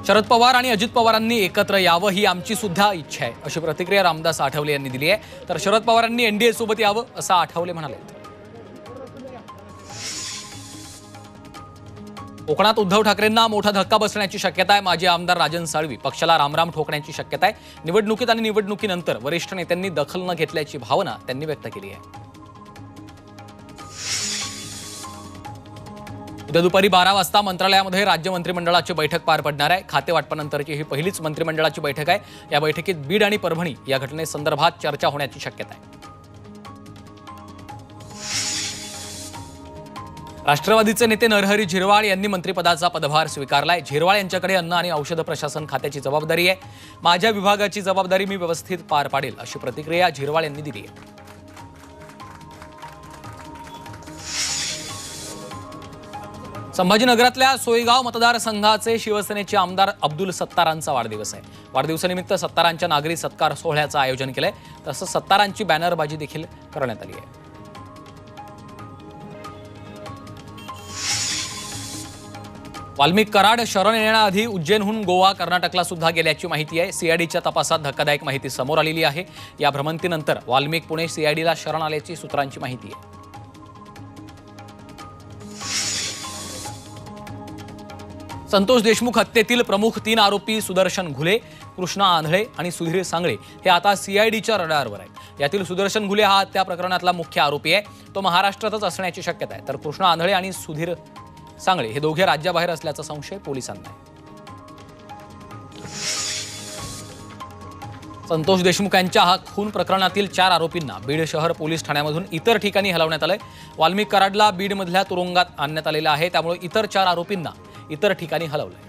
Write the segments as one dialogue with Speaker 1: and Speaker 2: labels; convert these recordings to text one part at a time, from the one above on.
Speaker 1: शरद पवार आणि अजित पवारांनी एकत्र यावं ही आमची सुद्धा इच्छा आहे, अशी प्रतिक्रिया रामदास आठवले यांनी दिली आहे। तर शरद पवारांनी एनडीए सोबत यावं असं आठवले म्हणाले। कोकणात उद्धव ठाकरेंना मोठा धक्का बसण्याची शक्यता आहे। माजी आमदार राजन साळवी पक्षाला रामराम ठोकण्याची शक्यता आहे। निवडणुकीत आणि निवडणुकीनंतर वरिष्ठ नेत्यांनी दखल न घेतल्याची भावना त्यांनी व्यक्त केली आहे। उद्या दुपारी 12 वाजता मंत्रालयामध्ये राज्य मंत्रिमंडळाची बैठक पार पडणार आहे। खाते वाटपानंतरची ही पहिलीच मंत्रिमंडळाची बैठक आहे। या बैठकीत बीड आणि परभणी या घटनेसंदर्भात चर्चा होण्याची शक्यता आहे। राष्ट्रवादीचे नेते नरहरी झिरवाळ यांनी मंत्रिपदाचा पदभार स्वीकारलाय। झिरवाळ यांच्याकडे अन्न आणि औषध प्रशासन खात्याची जबाबदारी आहे। माझ्या विभागाची जबाबदारी मी व्यवस्थित पार पाडेल, अशी प्रतिक्रिया झिरवाळ यांनी दिली आहे। संभाजीनगरातल्या सोयगाव मतदारसंघाचे शिवसेनेचे आमदार अब्दुल सत्तारांचा वाढदिवस आहे। वाढदिवसानिमित्त सत्तारांच्या नागरी सत्कार सोहळ्याचं आयोजन केलंय। तसंच सत्तारांची बॅनरबाजी देखील करण्यात आली आहे। वाल्मिक कराड शरण येण्याआधी उज्जैनहून गोवा कर्नाटकला सुद्धा गेल्याची माहिती आहे। सीआयडीच्या तपासात धक्कादायक माहिती समोर आलेली आहे। या भ्रमंतीनंतर वाल्मिक पुणे सीआयडीला शरण आल्याची सूत्रांची माहिती आहे। संतोष देशमुख हत्येतील प्रमुख 3 आरोपी सुदर्शन घुले, कृष्णा आंधळे आणि सुधीर सांगळे हे आता सीआयडीच्या रडारवर आहेत। यातील सुदर्शन घुले हा हत्या प्रकरणातला मुख्य आरोपी आहे। तो महाराष्ट्रातच असण्याची शक्यता आहे। तर कृष्णा आंधळे आणि सुधीर सांगळे हे दोघे राज्याबाहेर असल्याचा संशय पोलिसांना आहे। संतोष देशमुख यांच्या हा खून प्रकरणातील 4 आरोपींना बीड शहर पोलीस ठाण्यामधून इतर ठिकाणी हलवण्यात आलंय। वाल्मिक कराडला बीडमधल्या तुरुंगात आणण्यात आलेलं आहे, त्यामुळे इतर 4 आरोपींना इतर ठिकाणी हलवलंय।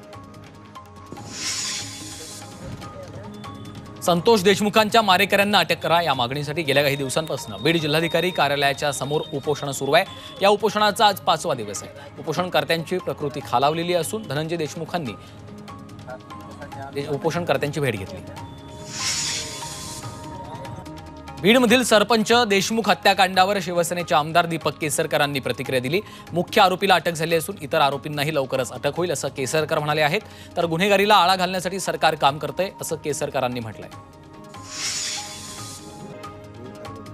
Speaker 1: संतोष देशमुखांच्या मारेकऱ्यांना अटक करा या मागणीसाठी गेल्या काही दिवसांपासून बीड जिल्हाधिकारी कार्यालयाच्या समोर उपोषण सुरू आहे। या उपोषणाचा आज 5वा दिवस आहे। उपोषणकर्त्यांची प्रकृती खालावलेली असून धनंजय देशमुखांनी उपोषणकर्त्यांची भेट घेतली। बीडमधील सरपंच देशमुख हत्याकांडावर शिवसेनेचे आमदार दीपक केसरकरांनी प्रतिक्रिया दिली। मुख्य आरोपीला अटक झाली असून इतर आरोपींनाही लवकरच अटक होईल असं केसरकर म्हणाले आहेत। तर गुन्हेगारीला आळा घालण्यासाठी सरकार काम करतंय असं केसरकरांनी म्हटलंय।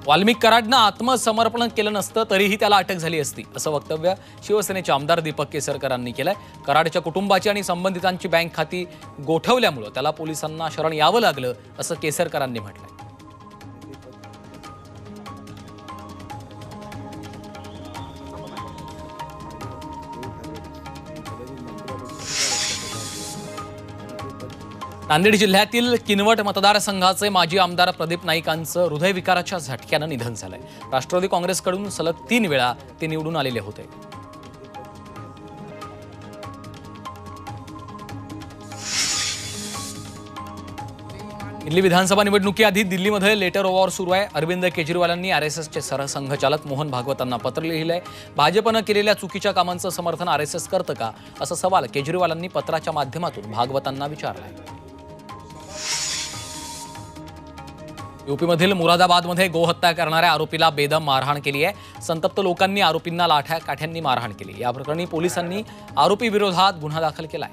Speaker 1: वाल्मिक कराडनं आत्मसमर्पण केलं नसतं तरीही त्याला अटक झाली असती, असं वक्तव्य शिवसेनेचे आमदार दीपक केसरकरांनी केलंय। कराडच्या कुटुंबाची आणि संबंधितांची बँक खाती गोठवल्यामुळे त्याला पोलिसांना शरण यावं लागलं, असं केसरकरांनी म्हटलंय। नांदेड जिल्ह्यातील किनवट मतदारसंघाचे माजी आमदार प्रदीप नाईकांचं हृदयविकाराच्या झटक्यानं निधन झालंय। राष्ट्रवादी काँग्रेसकडून सलग 3 वेळा ते निवडून आलेले होते। दिल्ली विधानसभा निवडणुकीआधी दिल्लीमध्ये लेटर ऑफ वॉर सुरू आहे। अरविंद केजरीवालांनी आरएसएसचे सरसंघचालक मोहन भागवतांना पत्र लिहिलंय। भाजपनं केलेल्या चुकीच्या कामांचं समर्थन आरएसएस करतं का, असा सवाल केजरीवालांनी पत्राच्या माध्यमातून भागवतांना विचारलाय। यूपीमधील मुरादाबादमध्ये गोहत्या करणाऱ्या आरोपीला बेदम मारहाण केली आहे। संतप्त लोकांनी आरोपींना लाठ्या काठ्यांनी मारहाण केली। या प्रकरणी पोलिसांनी आरोपी विरोधात गुन्हा दाखल केलाय।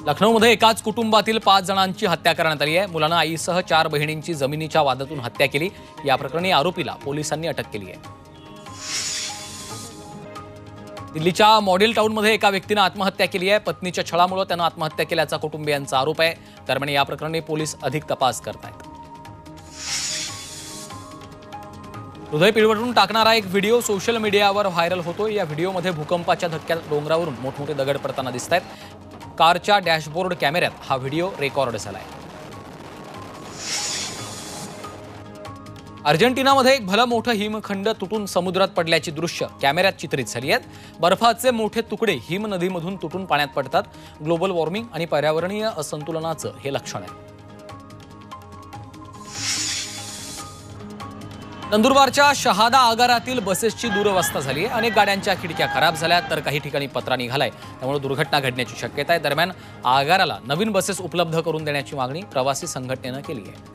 Speaker 1: लखनौमध्ये एकाच कुटुंबातील 5 जणांची हत्या करण्यात आली आहे। मुलानं आईसह 4 बहिणींची जमिनीच्या वादातून हत्या केली। या प्रकरणी आरोपीला पोलिसांनी अटक केली आहे। दिल्लीच्या मॉडेल टाउनमध्ये एका व्यक्तीनं आत्महत्या केली आहे। पत्नीच्या छळामुळे त्यानं आत्महत्या केल्याचा कुटुंबियांचा आरोप आहे। दरम्यान या प्रकरणी पोलीस अधिक तपास करत आहेत। हृदय पिळवटून टाकणारा एक व्हिडिओ सोशल मीडियावर व्हायरल होतोय। या व्हिडिओमध्ये भूकंपाच्या धक्क्यात डोंगरावरून मोठमोठे दगड पडताना दिसत आहेत। कारच्या डॅशबोर्ड कॅमेऱ्यात हा व्हिडिओ रेकॉर्ड झालाय। अर्जेंटिनामध्ये एक भलं मोठं हिमखंड तुटून समुद्रात पडल्याची दृश्य कॅमेऱ्यात चित्रित झाली आहेत। बर्फाचे मोठे तुकडे हिम नदीमधून तुटून पाण्यात पडतात। ग्लोबल वॉर्मिंग आणि पर्यावरणीय असंतुलनाचं हे लक्षण आहे। नंदुरबारच्या शहादा आगारातील बसेसची दुरवस्था झाली आहे। अनेक गाड्यांच्या खिडक्या खराब झाल्या तर काही ठिकाणी पत्रा निघालाय, त्यामुळे दुर्घटना घडण्याची शक्यता आहे। दरम्यान आगाराला नवीन बसेस उपलब्ध करून देण्याची मागणी प्रवासी संघटनेनं केली आहे।